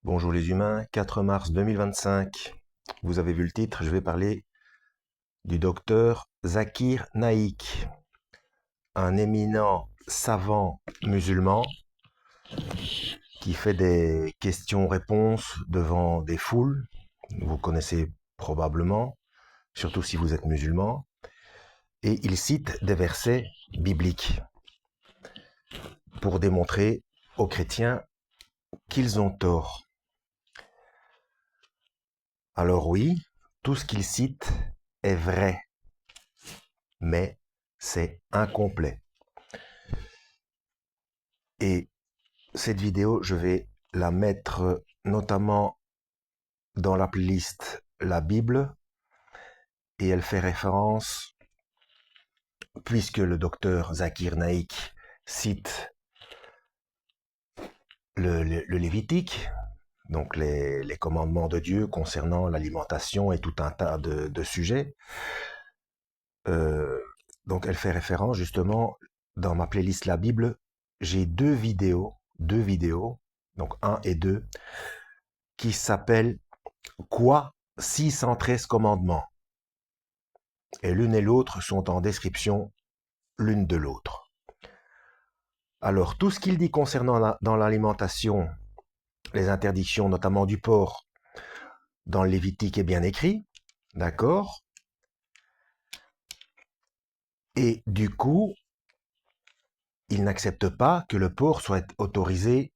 Bonjour les humains, 4 mars 2025. Vous avez vu le titre, je vais parler du docteur Zakir Naik, un éminent savant musulman qui fait des questions-réponses devant des foules. Vous connaissez probablement, surtout si vous êtes musulman. Et il cite des versets bibliques pour démontrer aux chrétiens qu'ils ont tort. Alors oui, tout ce qu'il cite est vrai, mais c'est incomplet. Et cette vidéo, je vais la mettre notamment dans la playlist La Bible, et elle fait référence, puisque le docteur Zakir Naik cite le Lévitique, donc les commandements de Dieu concernant l'alimentation et tout un tas de sujets. Euh, donc elle fait référence justement, dans ma playlist La Bible, j'ai deux vidéos, donc 1 et 2, qui s'appellent Quoi 613 commandements. Et l'une et l'autre sont en description l'une de l'autre. Alors, tout ce qu'il dit concernant dans l'alimentation, les interdictions notamment du porc, dans le Lévitique est bien écrit, d'accord? Et du coup, il n'accepte pas que le porc soit autorisé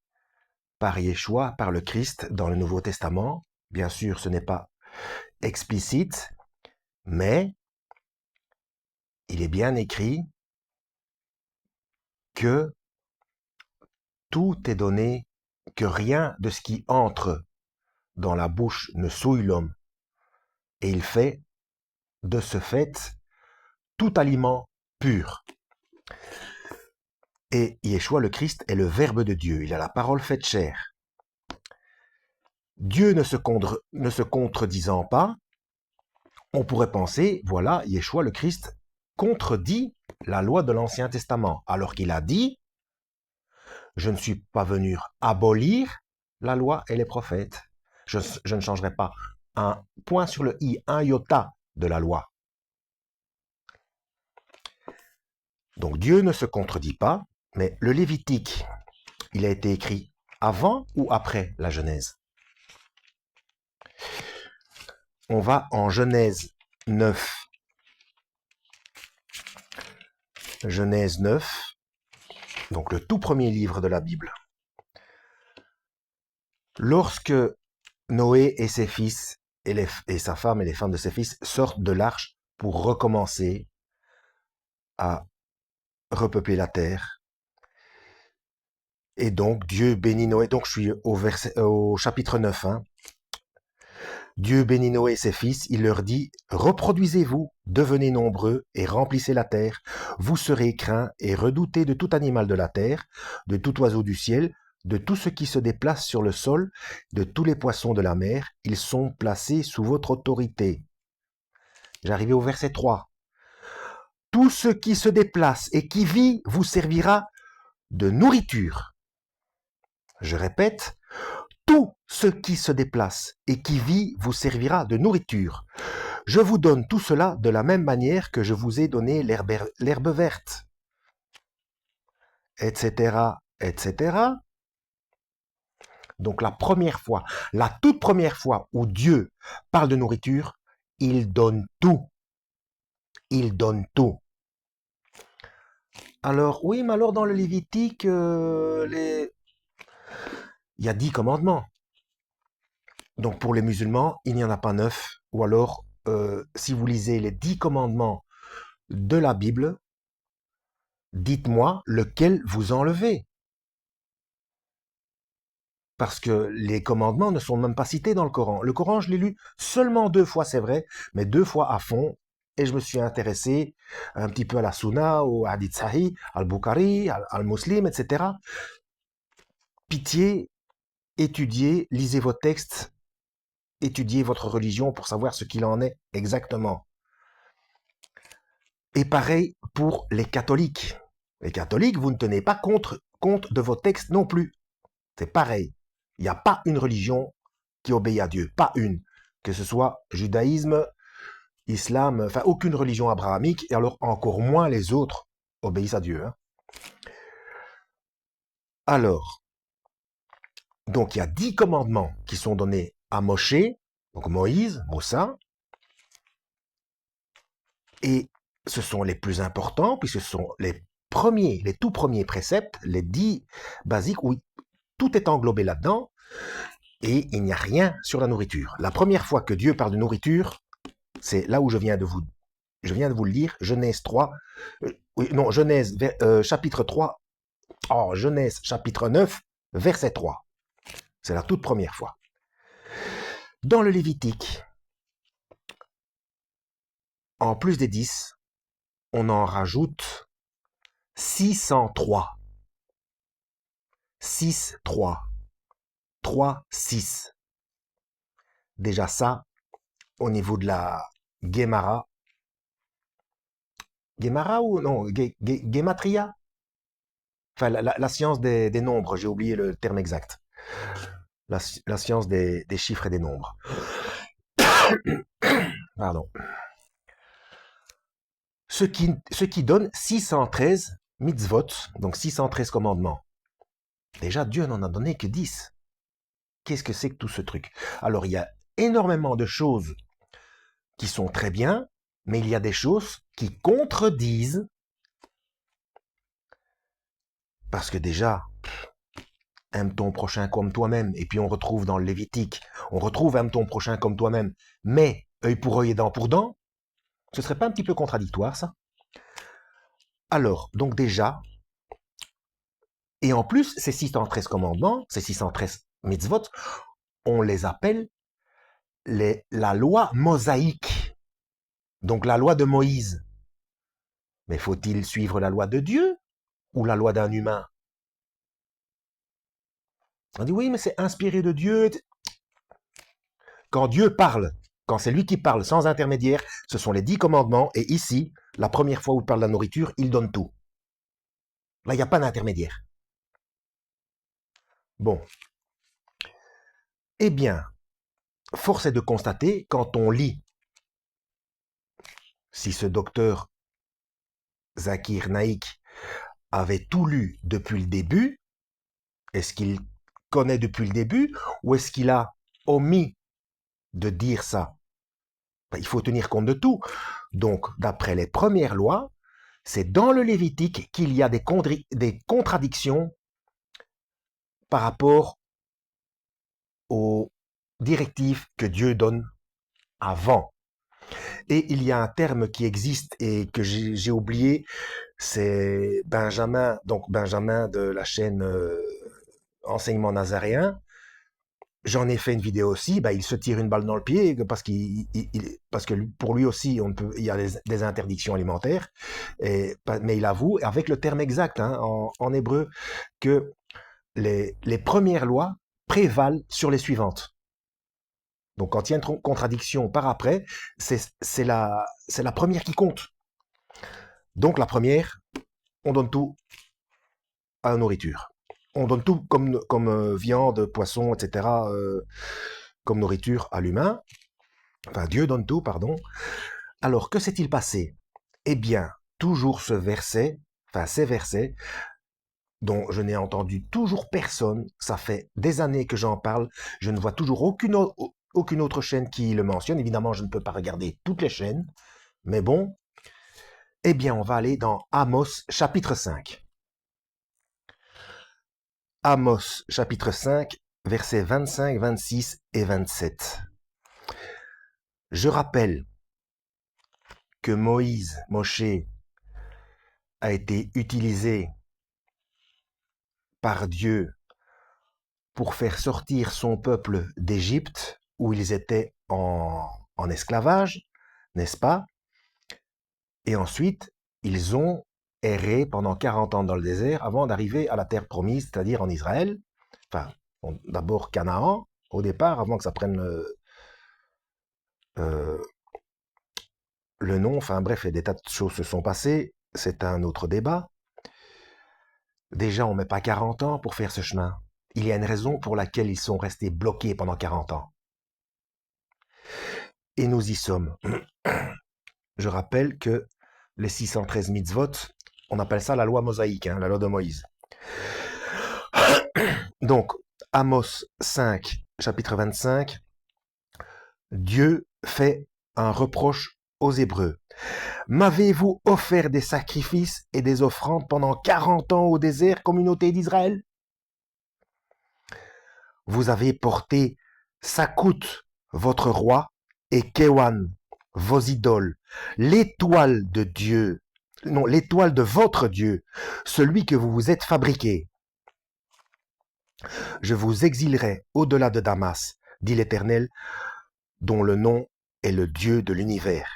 par Yeshua, par le Christ, dans le Nouveau Testament. Bien sûr, ce n'est pas explicite, mais il est bien écrit que tout est donné, que rien de ce qui entre dans la bouche ne souille l'homme, et il fait, de ce fait, tout aliment pur. Et Yeshua le Christ est le Verbe de Dieu, il a la parole faite chair. Dieu ne se contredisant pas, on pourrait penser, voilà, Yeshua le Christ contredit la loi de l'Ancien Testament, alors qu'il a dit, je ne suis pas venu abolir la loi et les prophètes. Je ne changerai pas un point sur le i, un iota de la loi. Donc Dieu ne se contredit pas, mais le Lévitique, il a été écrit avant ou après la Genèse? On va en Genèse 9. Genèse 9, donc le tout premier livre de la Bible. Lorsque Noé et ses fils, et sa femme et les femmes de ses fils sortent de l'arche pour recommencer à repeupler la terre, et donc Dieu bénit Noé. Donc je suis au chapitre 9. Dieu bénit Noé et ses fils, il leur dit, reproduisez-vous, devenez nombreux et remplissez la terre. Vous serez craints et redoutés de tout animal de la terre, de tout oiseau du ciel, de tout ce qui se déplace sur le sol, de tous les poissons de la mer. Ils sont placés sous votre autorité. J'arrive au verset 3. Tout ce qui se déplace et qui vit vous servira de nourriture. Je répète, tout ce qui se déplace et qui vit vous servira de nourriture. Je vous donne tout cela de la même manière que je vous ai donné l'herbe verte, etc., etc. Donc la première fois, la toute première fois où Dieu parle de nourriture, il donne tout. Il donne tout. Alors oui, mais alors dans le Lévitique, il y a 10 commandements. Donc pour les musulmans, il n'y en a pas 9. Ou alors, si vous lisez les 10 commandements de la Bible, dites-moi lequel vous enlevez. Parce que les commandements ne sont même pas cités dans le Coran. Le Coran, je l'ai lu seulement 2 fois, c'est vrai, mais 2 fois à fond. Et je me suis intéressé un petit peu à la Sunna, au Hadith Sahih, al-Bukhari, al-Muslim, etc. Pitié, étudiez, lisez vos textes, étudiez votre religion pour savoir ce qu'il en est exactement. Et pareil pour les catholiques. Les catholiques, vous ne tenez pas compte de vos textes non plus. C'est pareil. Il n'y a pas une religion qui obéit à Dieu, pas une. Que ce soit judaïsme, islam, enfin aucune religion abrahamique, et alors encore moins les autres obéissent à Dieu. Hein. Alors, donc il y a 10 commandements qui sont donnés à Moshe, donc Moïse, Moussa, et ce sont les plus importants, puisque ce sont les tout premiers préceptes, les 10 basiques, où tout est englobé là-dedans, et il n'y a rien sur la nourriture. La première fois que Dieu parle de nourriture, c'est là où je viens de vous le lire, Genèse 3, Genèse chapitre 3, Genèse chapitre 9, verset 3. C'est la toute première fois. Dans le Lévitique, en plus des 10, on en rajoute 603. 6, 3. 3, 6. Déjà ça, au niveau de la Guémara. Guémara ou non Guématria. Enfin, la science des nombres, j'ai oublié le terme exact. La science des chiffres et des nombres. Pardon. Ce qui donne 613 mitzvot, donc 613 commandements. Déjà, Dieu n'en a donné que 10. Qu'est-ce que c'est que tout ce truc? Alors, il y a énormément de choses qui sont très bien, mais il y a des choses qui contredisent. Parce que déjà, aime ton prochain comme toi-même, et puis on retrouve dans le Lévitique, on retrouve aime ton prochain comme toi-même, mais œil pour œil et dent pour dent, ce serait pas un petit peu contradictoire, ça? Alors, donc déjà, et en plus, ces 613 commandements, ces 613 mitzvot, on les appelle la loi mosaïque, donc la loi de Moïse. Mais faut-il suivre la loi de Dieu ou la loi d'un humain? On dit oui, mais c'est inspiré de Dieu. Quand Dieu parle, quand c'est lui qui parle sans intermédiaire, ce sont les 10 commandements, et ici, la première fois où il parle de la nourriture, il donne tout. Là, il n'y a pas d'intermédiaire. Bon. Eh bien, force est de constater, quand on lit, si ce docteur Zakir Naik avait tout lu depuis le début, est-ce qu'il connaît depuis le début, ou est-ce qu'il a omis de dire ça? Il faut tenir compte de tout. Donc, d'après les premières lois, c'est dans le Lévitique qu'il y a des contradictions par rapport aux directives que Dieu donne avant. Et il y a un terme qui existe et que j'ai oublié, c'est Benjamin, donc Benjamin de la chaîne Enseignement Nazaréen. J'en ai fait une vidéo aussi, il se tire une balle dans le pied parce que pour lui aussi, il y a des interdictions alimentaires, mais il avoue, avec le terme exact en hébreu, que les premières lois prévalent sur les suivantes. Donc quand il y a une contradiction par après, c'est la première qui compte. Donc la première, on donne tout à la nourriture. On donne tout comme viande, poisson, etc., comme nourriture à l'humain. Enfin, Dieu donne tout, pardon. Alors, que s'est-il passé? Eh bien, toujours ces versets, dont je n'ai entendu toujours personne, ça fait des années que j'en parle, je ne vois toujours aucune autre chaîne qui le mentionne. Évidemment, je ne peux pas regarder toutes les chaînes, mais bon, eh bien, on va aller dans Amos chapitre 5. Amos chapitre 5, versets 25, 26 et 27. Je rappelle que Moshe, a été utilisé par Dieu pour faire sortir son peuple d'Égypte, où ils étaient en esclavage, n'est-ce pas? Et ensuite, ils ont erré pendant 40 ans dans le désert avant d'arriver à la terre promise, c'est-à-dire en Israël. Enfin, d'abord Canaan, au départ, avant que ça prenne euh, le nom. Enfin bref, des tas de choses se sont passées. C'est un autre débat. Déjà, on ne met pas 40 ans pour faire ce chemin. il y a une raison pour laquelle ils sont restés bloqués pendant 40 ans. Et nous y sommes. Je rappelle que les 613 mitzvot, on appelle ça la loi mosaïque, hein, la loi de Moïse. Donc, Amos 5, chapitre 25, Dieu fait un reproche aux Hébreux. M'avez-vous offert des sacrifices et des offrandes pendant 40 ans au désert, communauté d'Israël? Vous avez porté Sakut, votre roi, et Kewan, vos idoles, l'étoile de Dieu, non, l'étoile de votre Dieu, celui que vous vous êtes fabriqué. Je vous exilerai au-delà de Damas, dit l'Éternel, dont le nom est le Dieu de l'univers.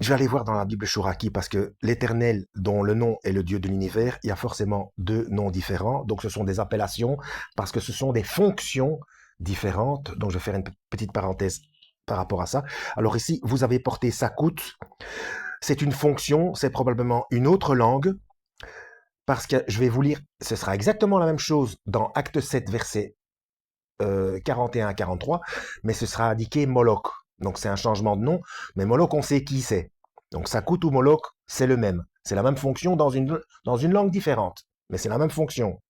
Je vais aller voir dans la Bible Shuraki parce que l'Éternel, dont le nom est le Dieu de l'univers, il y a forcément deux noms différents. Donc ce sont des appellations parce que ce sont des fonctions différentes. Donc je vais faire une petite parenthèse par rapport à ça. Alors ici, vous avez porté Sakut. C'est une fonction, c'est probablement une autre langue parce que je vais vous lire, ce sera exactement la même chose dans Acte 7, verset 41 à 43, mais ce sera indiqué Moloch. Donc c'est un changement de nom, mais Moloch, on sait qui c'est. Donc Sakut ou Moloch, c'est le même. C'est la même fonction dans une langue différente, mais c'est la même fonction.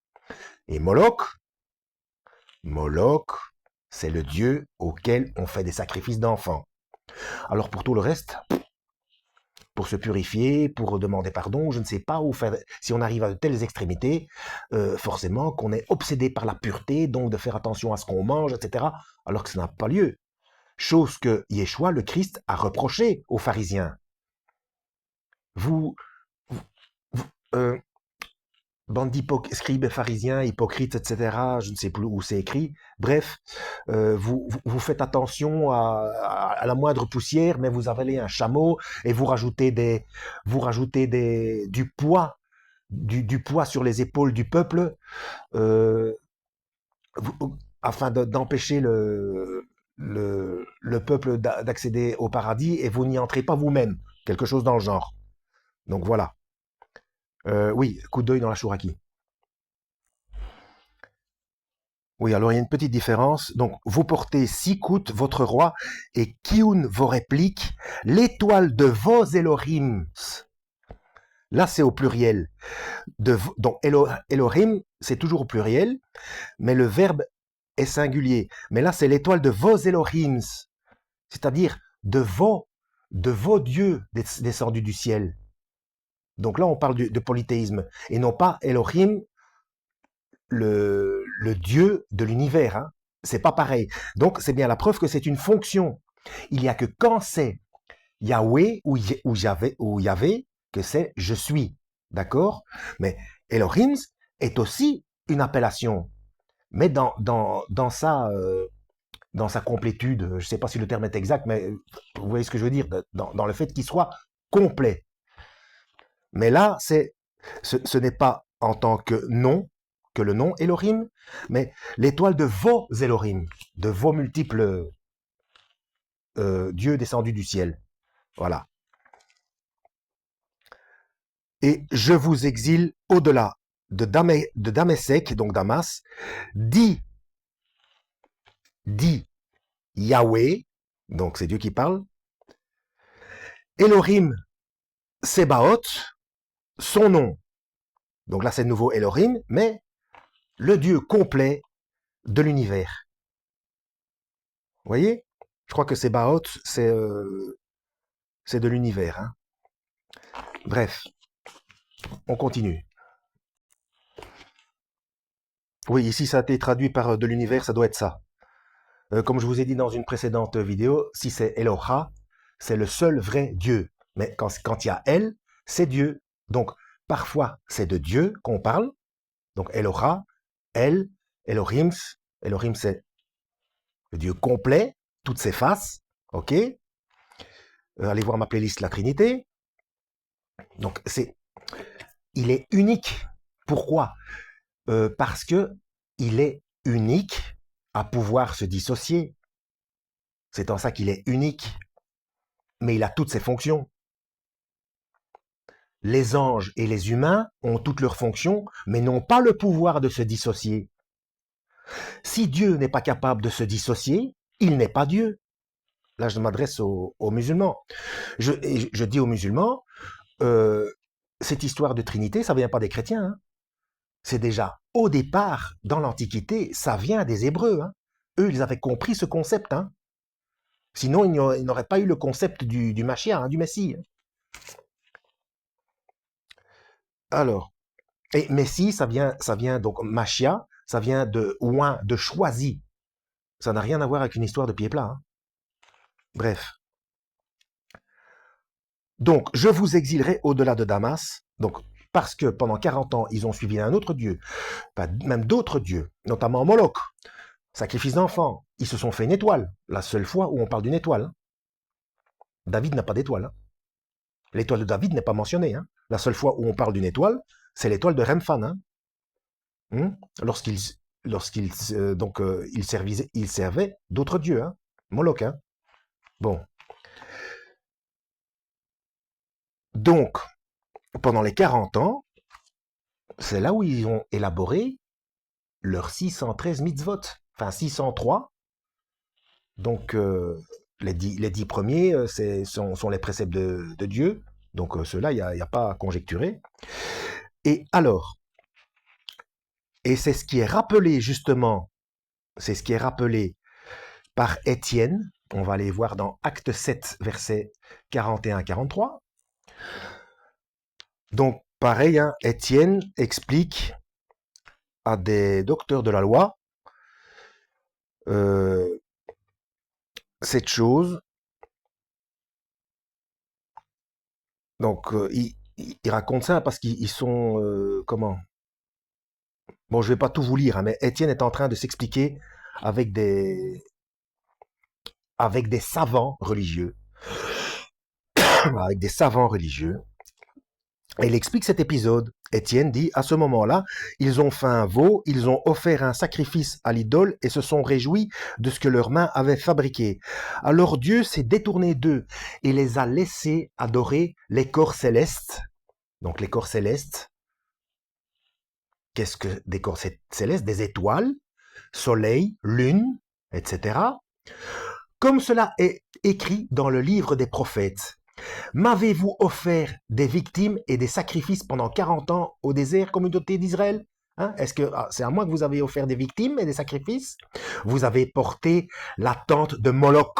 Et Moloch, c'est le dieu auquel on fait des sacrifices d'enfants. Alors pour tout le reste, pour se purifier, pour demander pardon, je ne sais pas où faire. Si on arrive à de telles extrémités, forcément qu'on est obsédé par la pureté, donc de faire attention à ce qu'on mange, etc., alors que ça n'a pas lieu. Chose que Yeshua, le Christ, a reproché aux pharisiens. Vous, bande scribes, pharisiens, hypocrites, etc., je ne sais plus où c'est écrit, bref, vous faites attention à la moindre poussière, mais vous avalez un chameau et vous rajoutez du poids, du poids sur les épaules du peuple, afin d'empêcher le peuple d'accéder au paradis, et vous n'y entrez pas vous-même, quelque chose dans le genre. Donc voilà. Oui, coup d'œil dans la Chouraki. Oui, alors il y a une petite différence. Donc, vous portez Sikut, votre roi, et Kioun, vos répliques, l'étoile de vos Elohim. Là, c'est au pluriel. Donc, Elohim, c'est toujours au pluriel, mais le verbe est singulier. Mais là, c'est l'étoile de vos Elohims, c'est-à-dire de vos dieux descendus du ciel. Donc là, on parle de polythéisme, et non pas Elohim, le Dieu de l'univers. Hein. C'est pas pareil. Donc, c'est bien la preuve que c'est une fonction. Il n'y a que quand c'est Yahweh ou Yahvé que c'est je suis. D'accord? Mais Elohim est aussi une appellation. Mais dans sa complétude, je ne sais pas si le terme est exact, mais vous voyez ce que je veux dire, dans le fait qu'il soit complet. Mais là, ce n'est pas en tant que nom, que le nom Elohim, mais l'étoile de vos Elohim, de vos multiples dieux descendus du ciel. Voilà. Et je vous exile au-delà de Damesek, donc Damas, dit Yahweh, donc c'est Dieu qui parle, Elohim Sebaoth, son nom. Donc là, c'est de nouveau Elohim, mais le Dieu complet de l'univers. Vous voyez? Je crois que Sebaoth, c'est de l'univers. Hein. Bref, on continue. Oui, ici, ça a été traduit par de l'univers, ça doit être ça. Comme je vous ai dit dans une précédente vidéo, si c'est Eloha, c'est le seul vrai Dieu. Mais quand il y a El, c'est Dieu. Donc, parfois, c'est de Dieu qu'on parle. Donc, Eloha, El, Elohim. Elohim, c'est le Dieu complet, toutes ses faces. OK? Allez voir ma playlist La Trinité. Donc, il est unique. Pourquoi? Parce que il est unique à pouvoir se dissocier. C'est en ça qu'il est unique. Mais il a toutes ses fonctions. Les anges et les humains ont toutes leurs fonctions, mais n'ont pas le pouvoir de se dissocier. Si Dieu n'est pas capable de se dissocier, il n'est pas Dieu. Là, je m'adresse aux musulmans. Je dis aux musulmans, euh, cette histoire de Trinité, ça vient pas des chrétiens. Hein. C'est déjà, au départ, dans l'Antiquité, ça vient des Hébreux. Hein. Eux, ils avaient compris ce concept. Hein. Sinon, ils n'auraient pas eu le concept du Mashiach, hein, du Messie. Alors, et Messie, ça vient donc Mashiach, ça vient de oin, de choisi. Ça n'a rien à voir avec une histoire de pied plat. Hein. Bref. Donc, je vous exilerai au-delà de Damas. Donc, parce que pendant 40 ans, ils ont suivi un autre dieu, même d'autres dieux, notamment Moloch, sacrifice d'enfants. Ils se sont fait une étoile. La seule fois où on parle d'une étoile. Hein. David n'a pas d'étoile. Hein. L'étoile de David n'est pas mentionnée. Hein. La seule fois où on parle d'une étoile, c'est l'étoile de Remphan. Hein. Lorsqu'il il servait d'autres dieux. Hein. Moloch. Hein. Bon. Donc, pendant les 40 ans, c'est là où ils ont élaboré leurs 613 mitzvot. Enfin, 603. Donc, les 10 premiers sont les préceptes de Dieu. Donc, ceux-là, il n'y a pas à conjecturer. Et alors, et c'est ce qui est rappelé justement, c'est ce qui est rappelé par Étienne. On va aller voir dans Acte 7, versets 41-43. Donc, pareil, hein, Étienne explique à des docteurs de la loi cette chose. Donc, il raconte ça parce qu'ils sont... comment? Bon, je vais pas tout vous lire, hein, mais Étienne est en train de s'expliquer avec avec des savants religieux. Avec des savants religieux. Et il explique cet épisode. Étienne dit, à ce moment-là, ils ont fait un veau, ils ont offert un sacrifice à l'idole et se sont réjouis de ce que leurs mains avaient fabriqué. Alors Dieu s'est détourné d'eux et les a laissés adorer les corps célestes. Donc les corps célestes, qu'est-ce que des corps célestes? Des étoiles, soleil, lune, etc. Comme cela est écrit dans le livre des prophètes. M'avez-vous offert des victimes et des sacrifices pendant 40 ans au désert, communauté d'Israël? Hein? Est-ce que c'est à moi que vous avez offert des victimes et des sacrifices? Vous avez porté la tente de Moloch.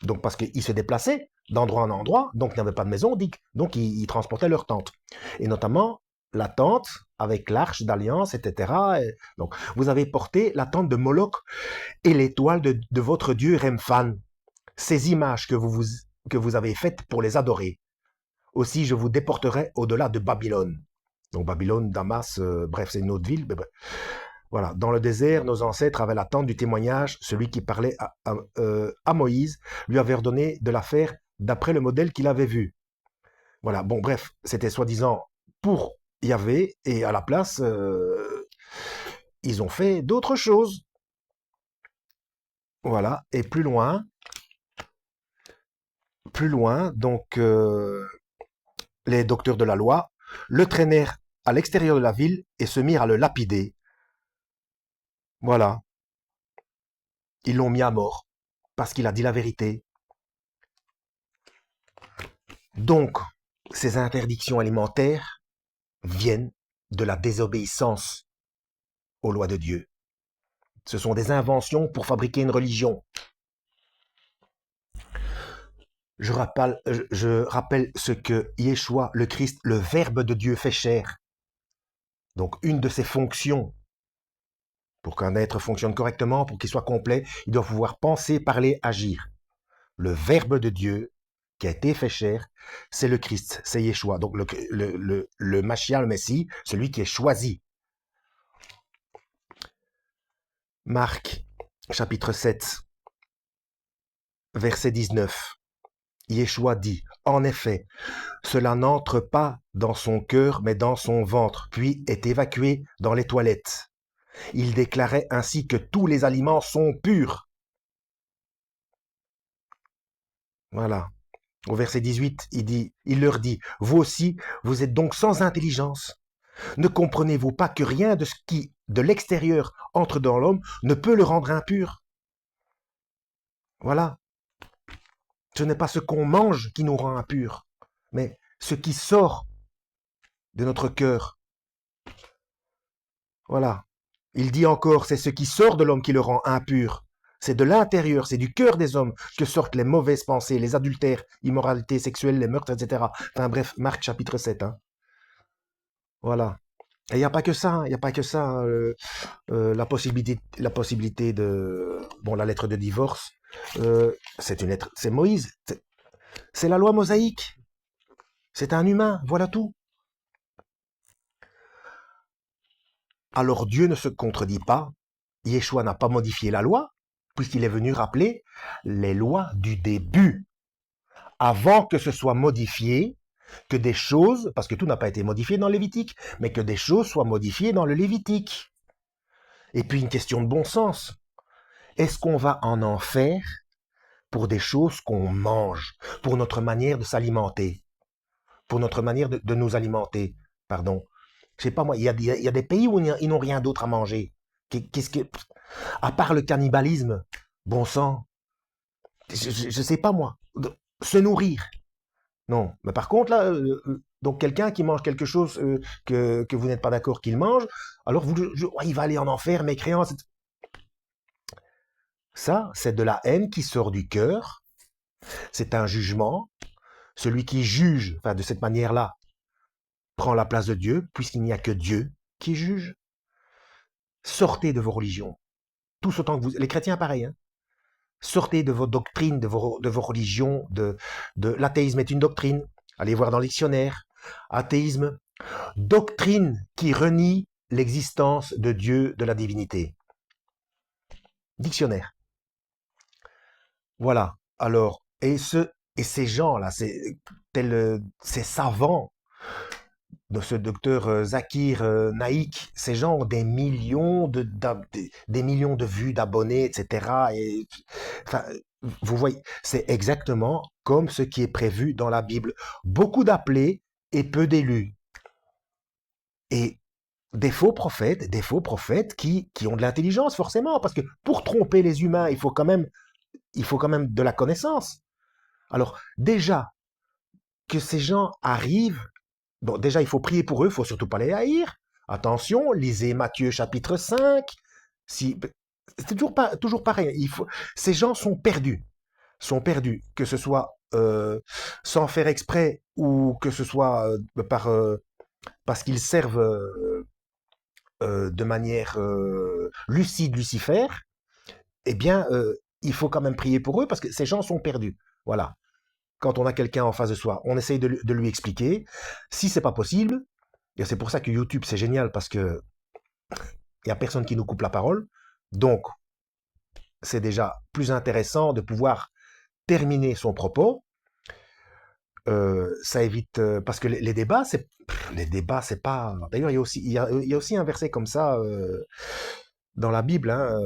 Donc parce qu'ils se déplaçaient d'endroit en endroit, donc ils n'avaient pas de maison, donc ils transportaient leur tente. Et notamment la tente avec l'arche d'alliance, etc. Et donc vous avez porté la tente de Moloch et l'étoile de votre dieu Remphan. Ces images que vous avez faites pour les adorer. Aussi, je vous déporterai au-delà de Babylone. Donc Babylone, Damas, bref, c'est une autre ville. Mais bref. Voilà, dans le désert, nos ancêtres avaient l'attente du témoignage. Celui qui parlait à Moïse lui avait ordonné de la faire d'après le modèle qu'il avait vu. Voilà, bon, bref, c'était soi-disant pour Yahvé, et à la place, ils ont fait d'autres choses. Voilà, et plus loin, donc les docteurs de la loi le traînèrent à l'extérieur de la ville et se mirent à le lapider. Voilà, ils l'ont mis à mort parce qu'il a dit la vérité. Donc, ces interdictions alimentaires viennent de la désobéissance aux lois de Dieu. Ce sont des inventions pour fabriquer une religion. Je rappelle ce que Yeshua, le Christ, le Verbe de Dieu fait chair. Donc, une de ses fonctions, pour qu'un être fonctionne correctement, pour qu'il soit complet, il doit pouvoir penser, parler, agir. Le Verbe de Dieu qui a été fait chair, c'est le Christ, c'est Yeshua. Donc le Mashiach, le Messie, celui qui est choisi. Marc, chapitre 7, verset 19. Yeshua dit, en effet, cela n'entre pas dans son cœur, mais dans son ventre, puis est évacué dans les toilettes. Il déclarait ainsi que tous les aliments sont purs. Voilà. Au verset 18, il leur dit, vous aussi, vous êtes donc sans intelligence. Ne comprenez-vous pas que rien de ce qui, de l'extérieur, entre dans l'homme ne peut le rendre impur? Voilà. Ce n'est pas ce qu'on mange qui nous rend impurs, mais ce qui sort de notre cœur. Voilà. Il dit encore, c'est ce qui sort de l'homme qui le rend impur. C'est de l'intérieur, c'est du cœur des hommes que sortent les mauvaises pensées, les adultères, immoralité sexuelle, les meurtres, etc. Enfin bref, Marc chapitre 7. Hein. Voilà. Et il n'y a pas que ça, il n'y a pas que ça. La possibilité de... Bon, la lettre de divorce, c'est une lettre... C'est Moïse. C'est la loi mosaïque. C'est un humain, voilà tout. Alors Dieu ne se contredit pas. Yeshua n'a pas modifié la loi, puisqu'il est venu rappeler les lois du début, avant que ce soit modifié, que des choses, parce que tout n'a pas été modifié dans le Lévitique, mais que des choses soient modifiées dans le Lévitique. Et puis une question de bon sens. Est-ce qu'on va en enfer pour des choses qu'on mange, pour notre manière de s'alimenter, pour notre manière de nous alimenter, pardon. Je sais pas moi, il y a des pays où ils n'ont rien d'autre à manger. Qu'est-ce que, à part le cannibalisme, bon sang, je sais pas moi, se nourrir. Non, mais par contre là, donc quelqu'un qui mange quelque chose que vous n'êtes pas d'accord qu'il mange, alors il va aller en enfer, mécréant. Ça, c'est de la haine qui sort du cœur. C'est un jugement. Celui qui juge, enfin de cette manière-là, prend la place de Dieu, puisqu'il n'y a que Dieu qui juge. Sortez de vos religions, tous autant que vous... Les chrétiens, pareil, hein. Sortez de vos doctrines, de vos religions. L'athéisme est une doctrine. Allez voir dans le dictionnaire. Athéisme, doctrine qui renie l'existence de Dieu, de la divinité. Dictionnaire. Voilà. Alors, et ces gens-là, ces savants, de ce docteur Zakir Naïk, ces gens ont des millions de vues, d'abonnés, etc. Et, enfin, vous voyez, c'est exactement comme ce qui est prévu dans la Bible. Beaucoup d'appelés et peu d'élus. Et des faux prophètes qui ont de l'intelligence, forcément, parce que pour tromper les humains, il faut quand même de la connaissance. Alors, déjà, que ces gens arrivent. Bon, déjà, il faut prier pour eux, il faut surtout pas les haïr. Attention, lisez Matthieu chapitre 5. Si, c'est toujours pareil. Ces gens sont perdus, que ce soit sans faire exprès ou que ce soit parce qu'ils servent de manière lucide Lucifer. Eh bien, il faut quand même prier pour eux parce que ces gens sont perdus. Voilà. Quand on a quelqu'un en face de soi, on essaye de lui expliquer. Si c'est pas possible, et c'est pour ça que YouTube c'est génial parce que il y a personne qui nous coupe la parole. Donc c'est déjà plus intéressant de pouvoir terminer son propos. Ça évite parce que les débats c'est pas. D'ailleurs il y a aussi un verset comme ça dans la Bible. Hein,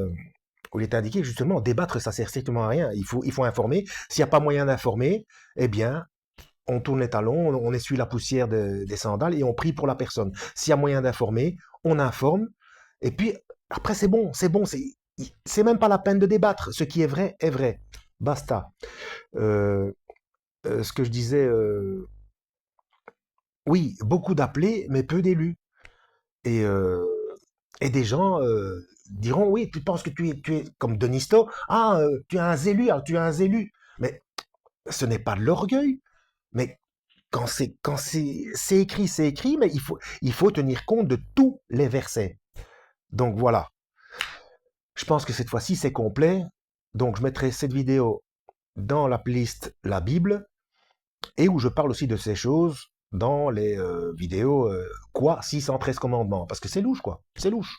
où il est indiqué que justement débattre ça sert strictement à rien. Il faut informer. S'il n'y a pas moyen d'informer, eh bien on tourne les talons, on essuie la poussière des sandales et on prie pour la personne. S'il y a moyen d'informer, on informe. Et puis, après, c'est même pas la peine de débattre. Ce qui est vrai est vrai. Basta. Euh, ce que je disais, oui, beaucoup d'appelés, mais peu d'élus. Et, euh, et des gens diront, oui, tu penses que tu es comme Denisto, ah, tu es un zélu, alors tu es un zélu. Mais ce n'est pas de l'orgueil. Mais c'est écrit, mais il faut tenir compte de tous les versets. Donc voilà. Je pense que cette fois-ci, c'est complet. Donc je mettrai cette vidéo dans la playlist La Bible et où je parle aussi de ces choses dans les vidéos quoi 613 commandements parce que c'est louche quoi, c'est louche.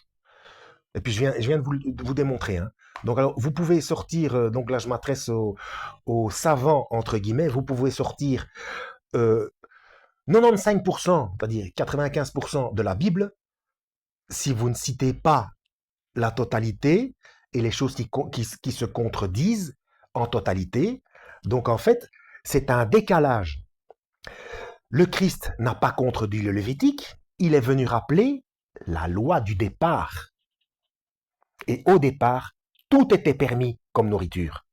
Et puis je viens de vous démontrer. Hein. Donc alors vous pouvez sortir donc là je m'adresse aux savants entre guillemets, vous pouvez sortir 95%, c'est-à-dire 95% de la Bible, si vous ne citez pas la totalité et les choses qui se contredisent en totalité. Donc en fait, C'est un décalage. Le Christ n'a pas contredit le Lévitique, il est venu rappeler la loi du départ. Et au départ, tout était permis comme nourriture.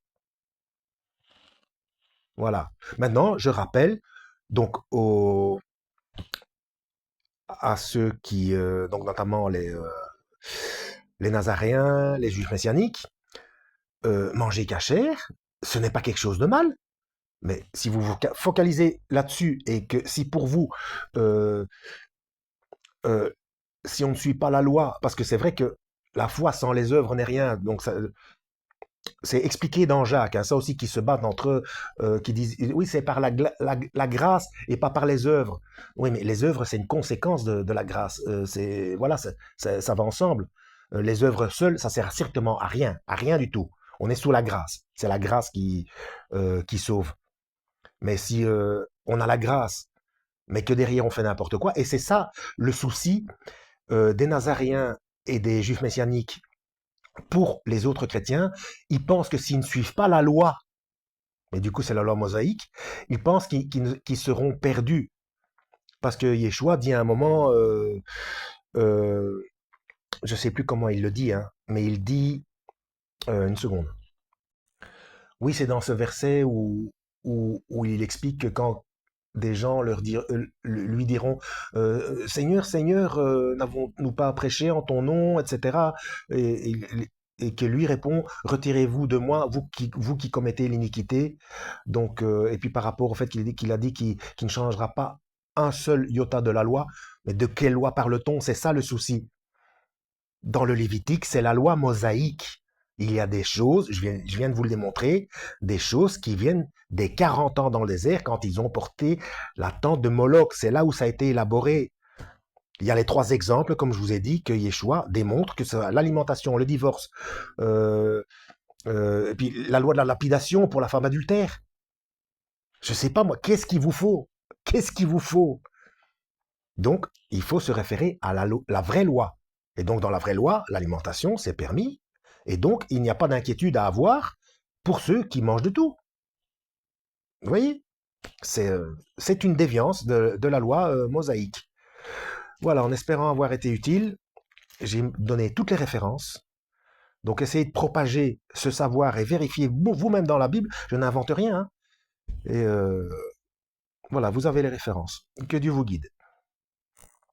Voilà. Maintenant, je rappelle donc à ceux qui, donc notamment les Nazaréens, les Juifs messianiques, manger cachère, ce n'est pas quelque chose de mal. Mais si vous vous focalisez là-dessus et que si pour vous, euh, euh, si on ne suit pas la loi, parce que c'est vrai que la foi sans les œuvres n'est rien, donc c'est expliqué dans Jacques, hein, ça aussi qui se battent entre eux, qui disent oui c'est par la grâce et pas par les œuvres. Oui mais les œuvres c'est une conséquence de la grâce, c'est voilà ça va ensemble. Les œuvres seules ça sert strictement à rien du tout. On est sous la grâce, c'est la grâce qui sauve. Mais si on a la grâce, mais que derrière on fait n'importe quoi, et c'est ça le souci des Nazaréens et des Juifs messianiques pour les autres chrétiens, ils pensent que s'ils ne suivent pas la loi, mais du coup c'est la loi mosaïque, ils pensent qu'ils seront perdus. Parce que Yeshua dit à un moment, euh, je ne sais plus comment il le dit, hein, mais il dit, une seconde, oui c'est dans ce verset où il explique que quand des gens lui diront Seigneur, Seigneur, n'avons-nous pas prêché en ton nom, etc. Et, et que lui répond retirez-vous de moi, vous qui commettez l'iniquité. Donc, et puis par rapport au fait qu'il a dit qu'il ne changera pas un seul iota de la loi, mais de quelle loi parle-t-on? C'est ça le souci. Dans le Lévitique, c'est la loi mosaïque. Il y a des choses, je viens de vous le démontrer, des choses qui viennent des 40 ans dans le désert quand ils ont porté la tente de Moloch. C'est là où ça a été élaboré. Il y a les trois exemples, comme je vous ai dit, que Yeshua démontre que l'alimentation, le divorce, et puis la loi de la lapidation pour la femme adultère. Je sais pas moi, qu'est-ce qu'il vous faut? Qu'est-ce qu'il vous faut? Donc, il faut se référer à la vraie loi. Et donc, dans la vraie loi, l'alimentation, c'est permis. Et donc, il n'y a pas d'inquiétude à avoir pour ceux qui mangent de tout. Vous voyez? C'est une déviance de la loi mosaïque. Voilà, en espérant avoir été utile, j'ai donné toutes les références. Donc, essayez de propager ce savoir et vérifiez vous-même dans la Bible. Je n'invente rien, hein. Et voilà, vous avez les références. Que Dieu vous guide.